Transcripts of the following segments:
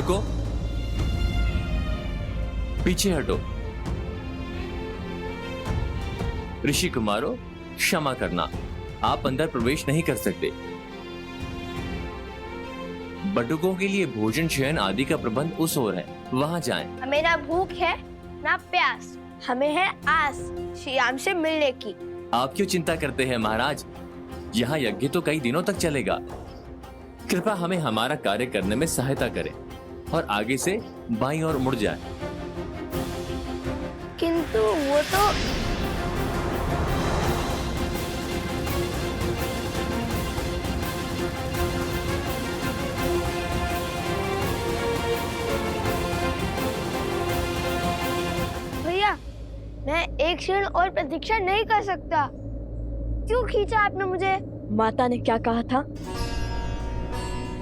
रुको, पीछे हटो। ऋषि कुमारो, क्षमा करना, आप अंदर प्रवेश नहीं कर सकते। बटुकों के लिए भोजन शयन आदि का प्रबंध उस ओर है, वहां जाएं। हमें ना भूख है ना प्यास, हमें है आस श्रीराम से मिलने की। आप क्यों चिंता करते हैं महाराज? यहाँ यज्ञ तो कई दिनों तक चलेगा। कृपया हमें हमारा कार्य करने में सहायता करें और आगे से बाईं ओर मुड़ जाए। किंतु वो तो भैया, मैं एक क्षण और प्रतीक्षा नहीं कर सकता। क्यों खींचा आपने मुझे? माता ने क्या कहा था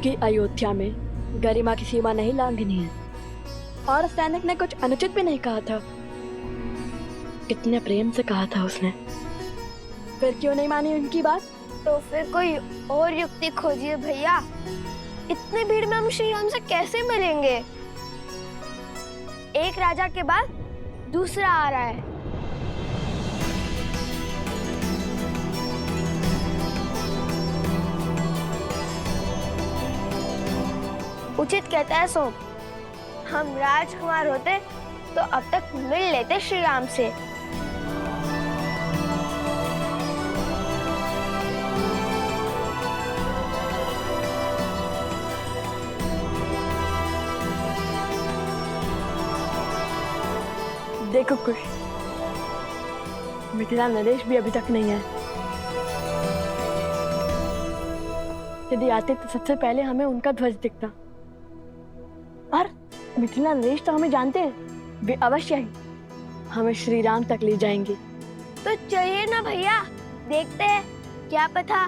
कि अयोध्या में गरिमा की सीमा नहीं लांघनी है, और सैनिक ने कुछ अनुचित भी नहीं कहा था। कितने प्रेम से कहा था उसने, फिर क्यों नहीं मानी उनकी बात? तो फिर कोई और युक्ति खोजिए भैया। इतनी भीड़ में हम श्रीराम से कैसे मिलेंगे? एक राजा के बाद दूसरा आ रहा है। उचित कहता है सोम, हम राजकुमार होते तो अब तक मिल लेते श्री राम से। देखो कुश, मिथिला नरेश भी अभी तक नहीं है। यदि आते तो सबसे पहले हमें उनका ध्वज दिखता। और मिथिला नरेश तो हमें जानते हैं, वे अवश्य ही हमें श्री राम तक ले जाएंगे। तो चलिए ना भैया, देखते हैं, क्या पता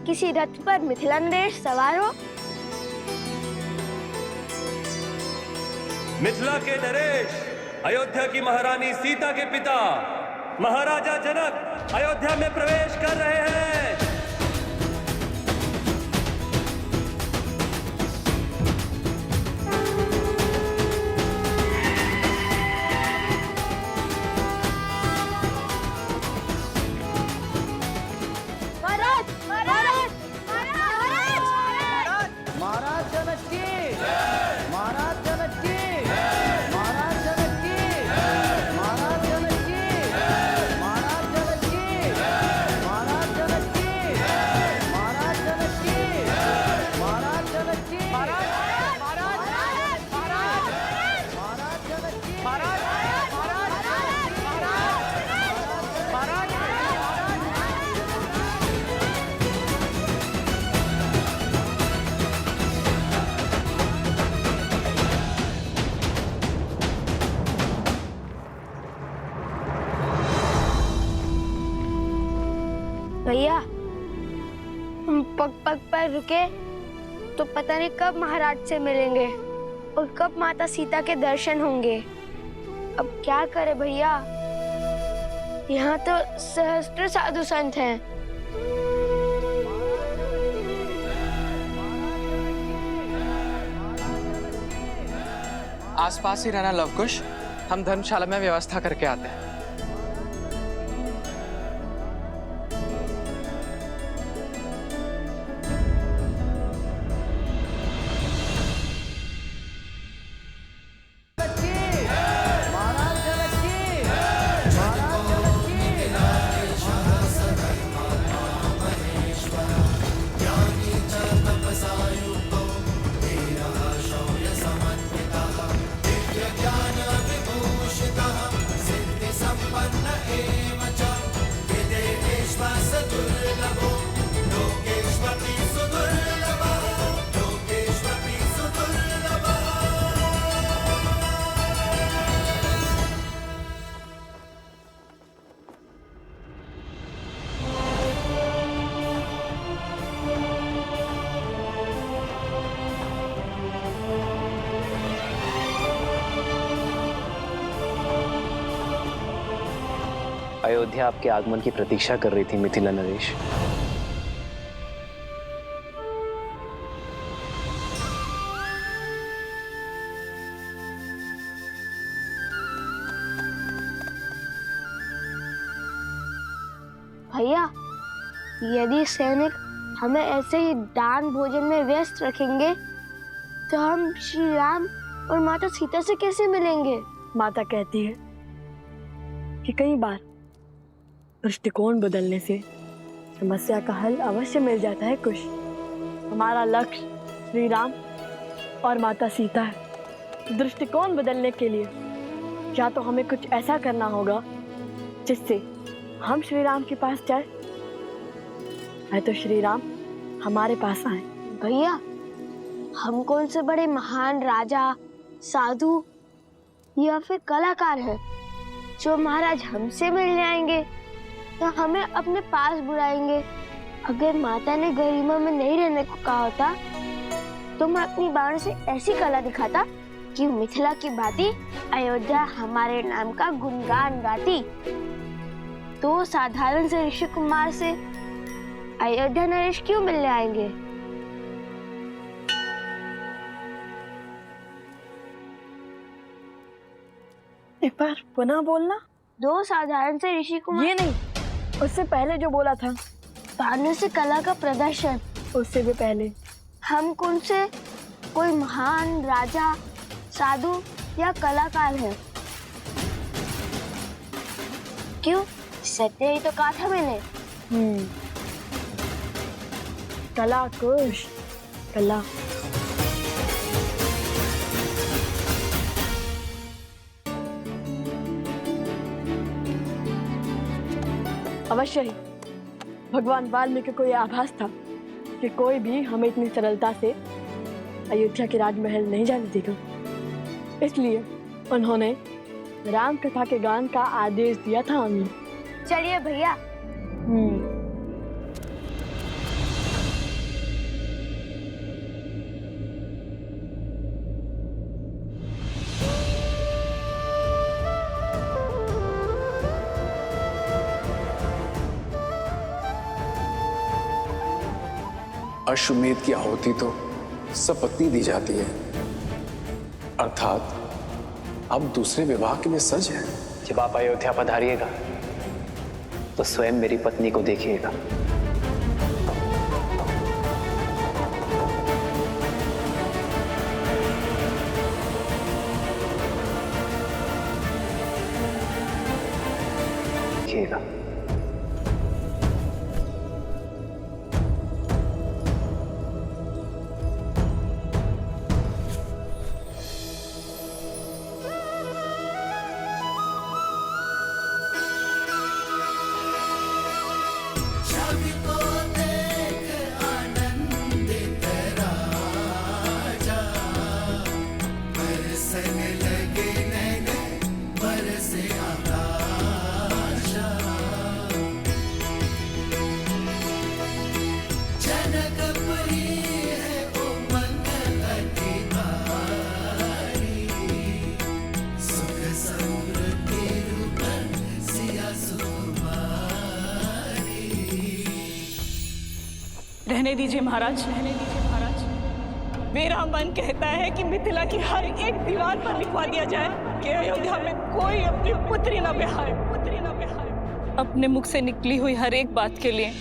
किसी रथ पर मिथिला नरेश सवार हो। मिथिला के नरेश, अयोध्या की महारानी सीता के पिता महाराजा जनक अयोध्या में प्रवेश कर रहे हैं। महाराज, महाराज, महाराज, महाराज जनक की, महाराज जनक की, महाराज जनक की, महाराज जनक की, महाराज जनक की, महाराज जनक की, महाराज जनक की, महाराज जनक की, महाराज महाराज महाराज महाराज जनक की, महाराज भैया, हम पग पग पर रुके तो पता नहीं कब महाराज से मिलेंगे और कब माता सीता के दर्शन होंगे। अब क्या करे भैया, यहाँ तो सहस्त्र साधु संत हैं। आसपास ही रहना लवकुश, हम धर्मशाला में व्यवस्था करके आते हैं। अयोध्या आपके आगमन की प्रतीक्षा कर रही थी मिथिला नरेश। भैया, यदि सैनिक हमें ऐसे ही दान भोजन में व्यस्त रखेंगे तो हम श्री राम और माता सीता से कैसे मिलेंगे? माता कहती है कि कई बार दृष्टिकोण बदलने से समस्या का हल अवश्य मिल जाता है कुश। हमारा लक्ष्य श्री राम और माता सीता है। दृष्टिकोण बदलने के लिए या तो हमें कुछ ऐसा करना होगा जिससे हम श्री राम के पास जाए, है तो श्री राम हमारे पास आए। भैया, हम कौन से बड़े महान राजा, साधु या फिर कलाकार हैं जो महाराज हमसे मिलने आएंगे या हमें अपने पास बुलाएंगे? अगर माता ने गरिमा में नहीं रहने को कहा होता तो मैं अपनी बाण से ऐसी कला दिखाता कि मिथिला की भांति अयोध्या हमारे नाम का गुणगान गाती। तो साधारण से ऋषि कुमार से अयोध्या नरेश क्यों मिलने आएंगे? एक बार पुनः बोलना। दो साधारण से ऋषि कुमार? ये नहीं, उससे पहले जो बोला था। भानु से कला का प्रदर्शन? उससे भी पहले। हम कौन से कोई महान राजा, साधु या कलाकार हैं? क्यों? सत्य ही तो कहा था मैंने। कला कुश, कला। अवश्य ही भगवान वाल्मीकि को यह आभास था कि कोई भी हमें इतनी सरलता से अयोध्या के राजमहल नहीं जाने देगा। इसलिए उन्होंने राम कथा के गान का आदेश दिया था हमें। चलिए भैया। अश्वमेध की आहुति तो सपत्नी दी जाती है, अर्थात अब दूसरे विवाह के लिए सज है। जब आप अयोध्या पधारिएगा तो स्वयं मेरी पत्नी को देखिएगा। देखिएगा। रहने दीजिए महाराज, रहने दीजिए महाराज। मेरा मन कहता है कि मिथिला की हर एक दीवार पर लिखवा दिया जाए कि अयोध्या में कोई अपनी पुत्री न ब्याहे, पुत्री न ब्याहे। अपने मुख से निकली हुई हर एक बात के लिए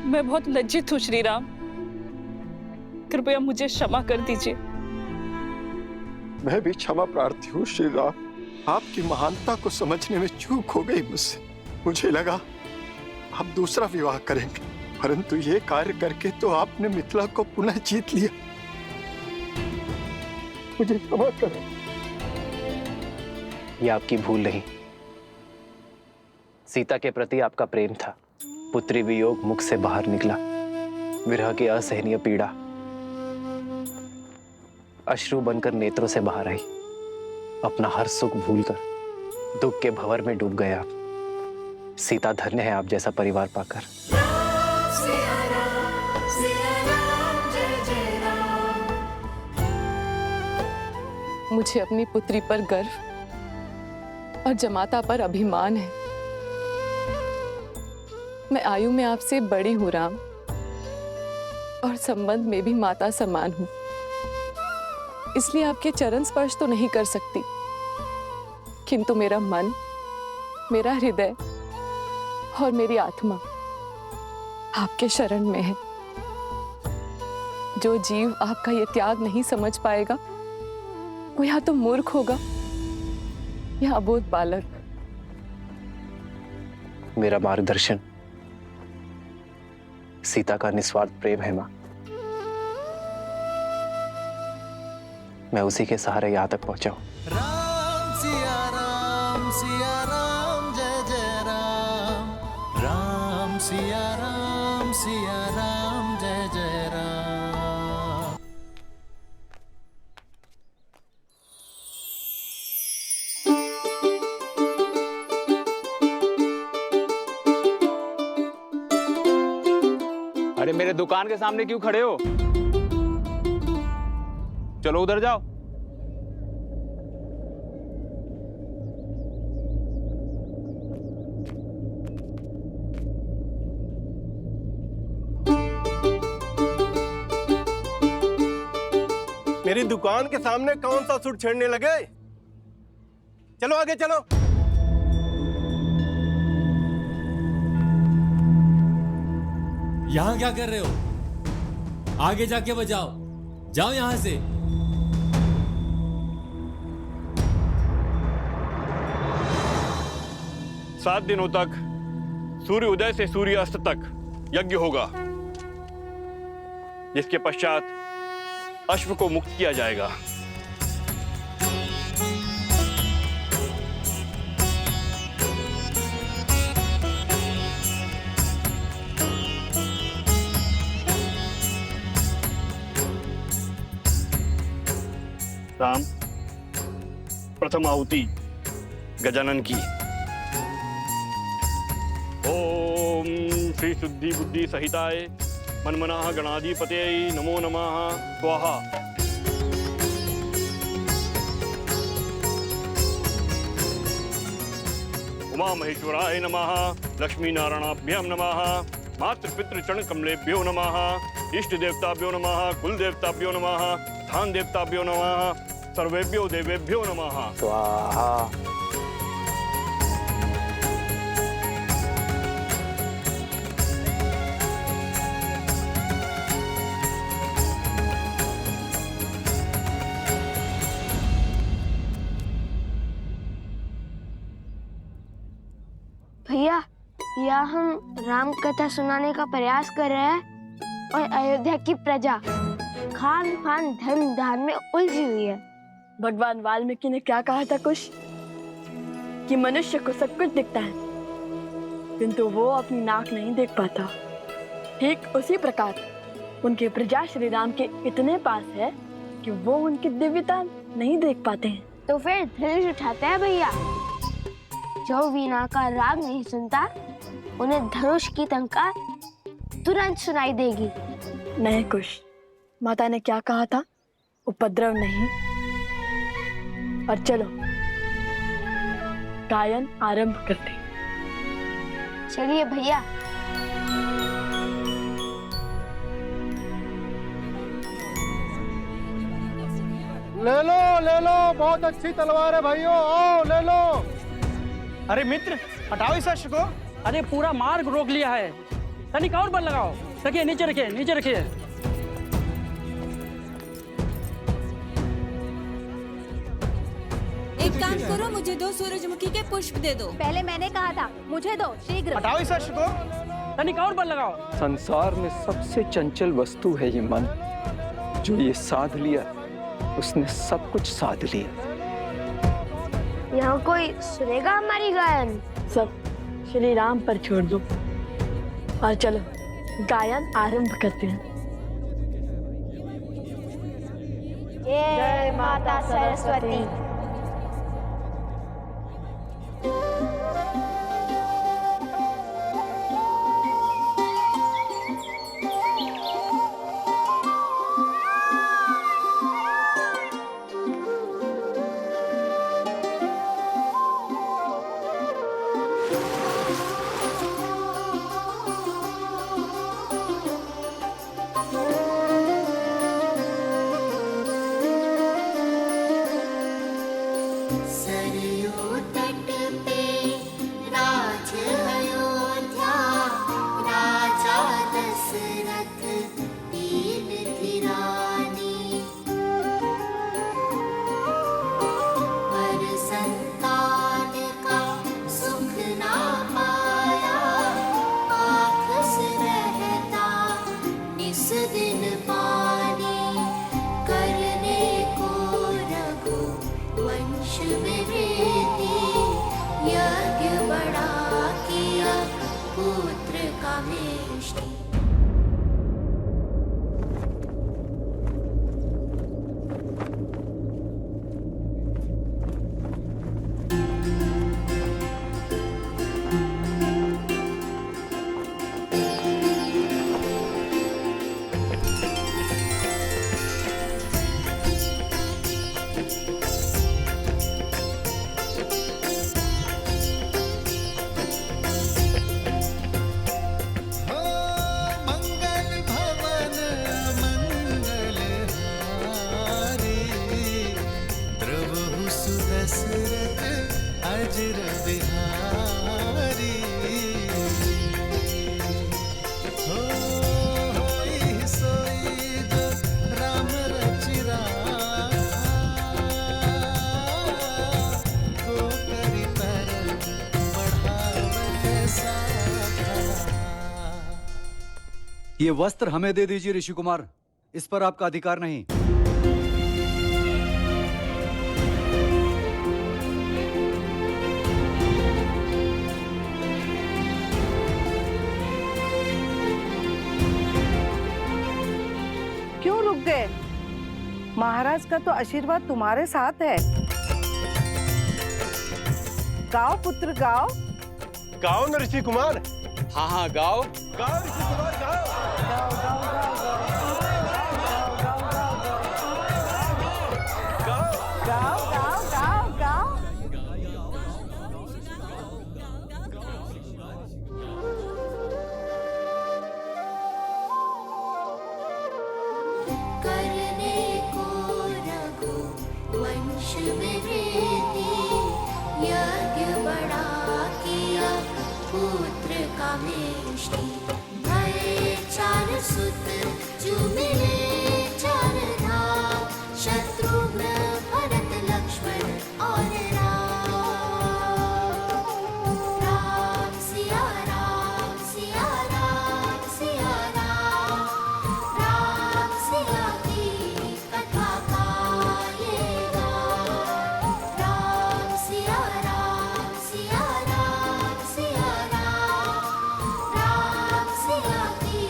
मैं बहुत लज्जित हूँ श्री राम। कृपया मुझे क्षमा कर दीजिए। मैं भी क्षमा प्रार्थी हूँ श्री राम। आपकी महानता को समझने में चूक हो गई मुझसे। मुझे लगा आप दूसरा विवाह करेंगे, परंतु ये कार्य करके तो आपने मिथिला को पुनः जीत लिया। मुझे क्षमा करें। ये आपकी भूल नहीं, सीता के प्रति आपका प्रेम था। पुत्री वियोग मुख से बाहर निकला, विरह की असहनीय पीड़ा अश्रु बनकर नेत्रों से बाहर आई। अपना हर सुख भूलकर दुख के भंवर में डूब गए आप। सीता धन्य है आप जैसा परिवार पाकर। मुझे अपनी पुत्री पर गर्व और जमाता पर अभिमान है। मैं आयु में आपसे बड़ी हूं राम, और संबंध में भी माता समान हूं। इसलिए आपके चरण स्पर्श तो नहीं कर सकती, किंतु मेरा मन, मेरा हृदय और मेरी आत्मा आपके शरण में है। जो जीव आपका ये त्याग नहीं समझ पाएगा वो या तो मूर्ख होगा या अबोध बालक। मेरा मार्गदर्शन सीता का निस्वार्थ प्रेम है मां। मैं उसी के सहारे यहां तक पहुंचा हूं। राम सिया राम जय जय राम। राम सिया राम जय जय राम। अरे मेरे दुकान के सामने क्यों खड़े हो? चलो उधर जाओ। मेरी दुकान के सामने कौन सा सुर छेड़ने लगे? चलो आगे चलो। यहां क्या कर रहे हो? आगे जाके बजाओ। जाओ यहां से। सात दिनों तक सूर्य उदय से सूर्य अस्त तक यज्ञ होगा, जिसके पश्चात अश्व को मुक्त किया जाएगा। राम, प्रथम आहुति गजानन की। ओम श्री शुद्धि बुद्धि सहिताय मनमनः गणाधिपते नमो नमः स्वाहा। उमा महेश्वराय नमः। लक्ष्मी नारायणाभ्याम नमः। मातृपितृ चरण कमलेभ्यो नमः। इष्ट देवताभ्यो नमः। कुल देवताभ्यो नमः। स्थान देवताभ्यो नमः। सर्वेभ्यो देवेभ्यो नमः स्वाहा। भैया, या हम राम कथा सुनाने का प्रयास कर रहे हैं और अयोध्या की प्रजा खान पान धर्म दान में उलझी हुई है। भगवान वाल्मीकि ने क्या कहा था कुछ, कि मनुष्य को सब कुछ दिखता है किंतु वो अपनी नाक नहीं देख पाता। ठीक उसी प्रकार उनके प्रजा श्री राम के इतने पास है कि वो उनकी दिव्यता नहीं देख पाते हैं। तो फिर धनुष उठाते हैं भैया। जो वीणा का राग नहीं सुनता उन्हें धनुष की टंकार तुरंत सुनाई देगी। नहीं कुछ, माता ने क्या कहा था, उपद्रव नहीं। और चलो गायन आरंभ करते। चलिए भैया। ले लो बहुत अच्छी तलवार है भाइयों, आओ ले लो। अरे मित्र, हटाओ इस अश्व को। अरे पूरा मार्ग रोक लिया है, तनिक और बल लगाओ। रखिए, नीचे रखिए, नीचे रखिए। एक काम करो, मुझे 2 सूरजमुखी के पुष्प दे दो। पहले मैंने कहा था, मुझे दो शीघ्र। हटाओ इस अश्व को, तनिक और बल लगाओ। संसार में सबसे चंचल वस्तु है ये मन। जो ये साध लिया उसने सब कुछ साध लिया। यहाँ कोई सुनेगा हमारी गायन? सब श्री राम पर छोड़ दो और चलो गायन आरंभ करते हैं। जय माता सरस्वती। यज्ञ बड़ा किया पुत्र का मेष्टि। ये वस्त्र हमें दे दीजिए ऋषि कुमार, इस पर आपका अधिकार नहीं। क्यों रुक गए? महाराज का तो आशीर्वाद तुम्हारे साथ है। गाओ पुत्र गाओ। गाओ न ऋषि कुमार। हाँ हाँ गाओ। गाओ ऋषि कुमार गाओ। गाओ गाओ गाओ गाओ गाओ गाओ गाओ। करने को रघु वंश में वृद्धि, यज्ञ बड़ा किया पुत्र का मेष्टि। भय चार सुत जो मिले चार धाम, शत्रुघ्न भरत लक्ष्मण और राम। राम सिया राम सिया राम सिया राम, राम सिया की कथा गाएगा। राम सिया राम सिया राम सिया राम, राम सिया की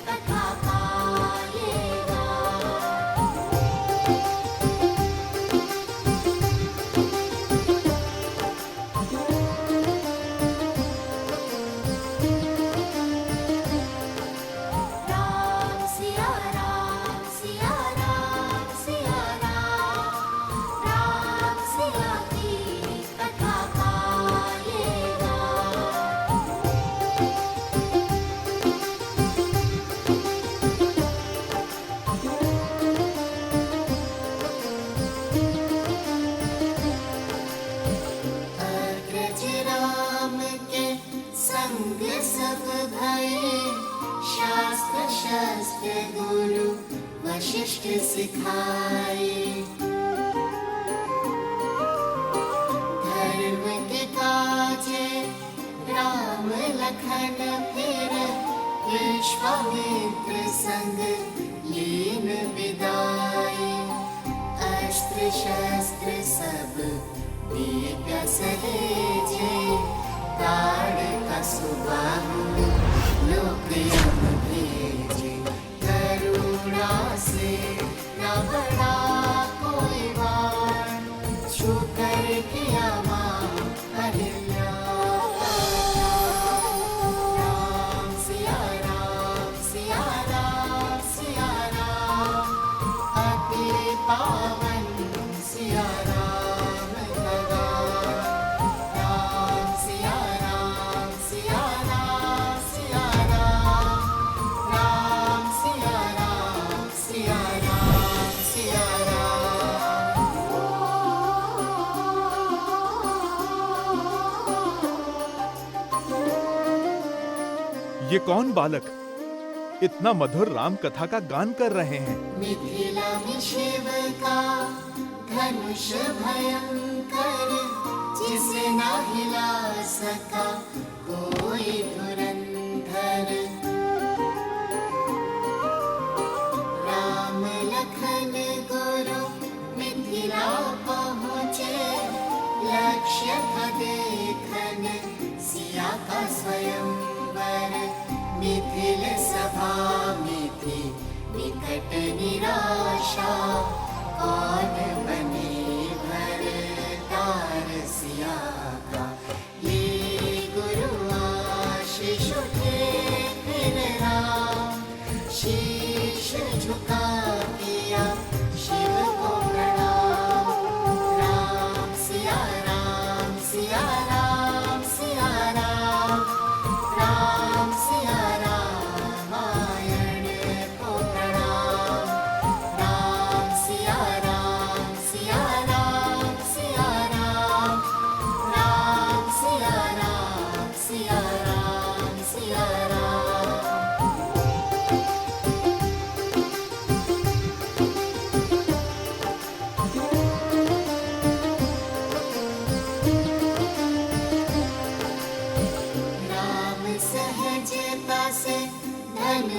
कथा गाएगा। राम सिया राम सिया राम सिया राम, राम सिया की कथा गाएगा। अग्रज राम के संग सब भये, शास्त्र शस्त्र गुरु वशिष्ठ सिखाए। धर्म के काजे राम लखन फिर, विश्वामित्र संग लीन विदाए। अस्त्र शस्त्र सब दिव्य सहेजे, ताड़ का सुबाहु लोक यम भेजे। करुणा से न बड़ा कोई वार, छू कर किया मां अहिल्या। राम सिया राम सिया राम सिया राम, अति पावन सिया राम लगा। राम सिया राम सिया राम सिया राम, राम सिया राम सिया राम सिया ये कौन बालक इतना मधुर राम कथा का गान कर रहे हैं? मिथिला में शिव का धनुष भयंकर, जिसे ना हिला सका कोई धुरंधर। राम लखन गुरु मिथिला पहुँचे, लक्ष्य था देख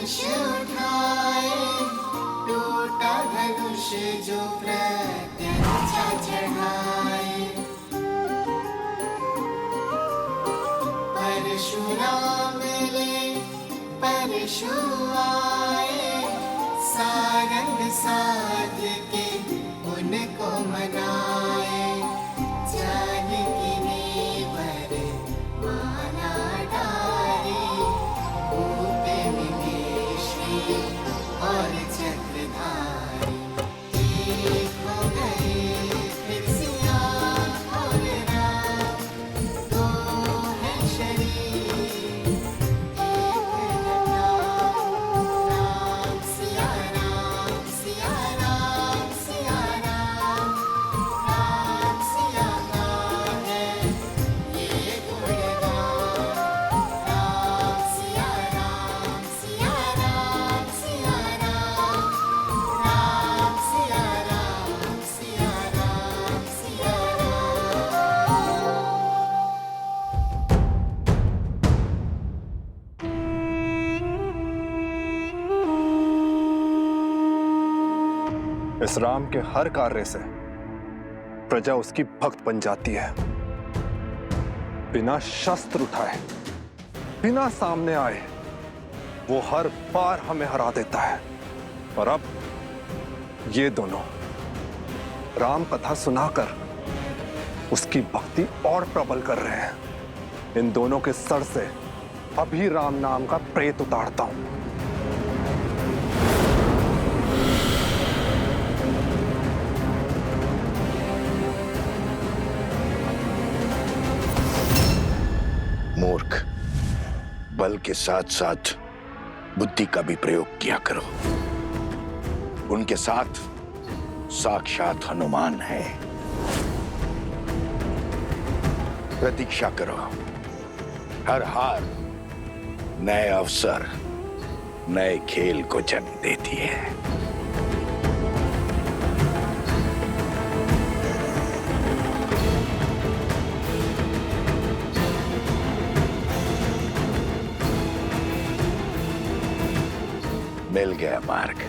धनुष उठाए, टूटा धनुष जो प्रत्यंचा चढ़ाए। परशुराम ले परशु आए, सारंग साध के उनको मनाए। जानकी ने वर माला डारी, भूप मिले श्री और चक्रधारी। एक हो गए फिर सिया और राम, दो है शरीर एक नाम। राम सिया राम, सिया राम, सिया राम। राम सिया का है ये गुणगान। राम सिया राम, सिया राम, सिया राम। राम सिया राम, सिया राम, सिया इस राम के हर कार्य से प्रजा उसकी भक्त बन जाती है। बिना शस्त्र उठाए, बिना सामने आए, वो हर बार हमें हरा देता है। और अब ये दोनों राम कथा सुनाकर उसकी भक्ति और प्रबल कर रहे हैं। इन दोनों के सर से अभी राम नाम का प्रेत उतारता हूं। मूर्ख, बल के साथ साथ बुद्धि का भी प्रयोग किया करो। उनके साथ साक्षात हनुमान है। प्रतीक्षा करो। हर हार नए अवसर, नए खेल को जन्म देती है। मिल गया मार्ग।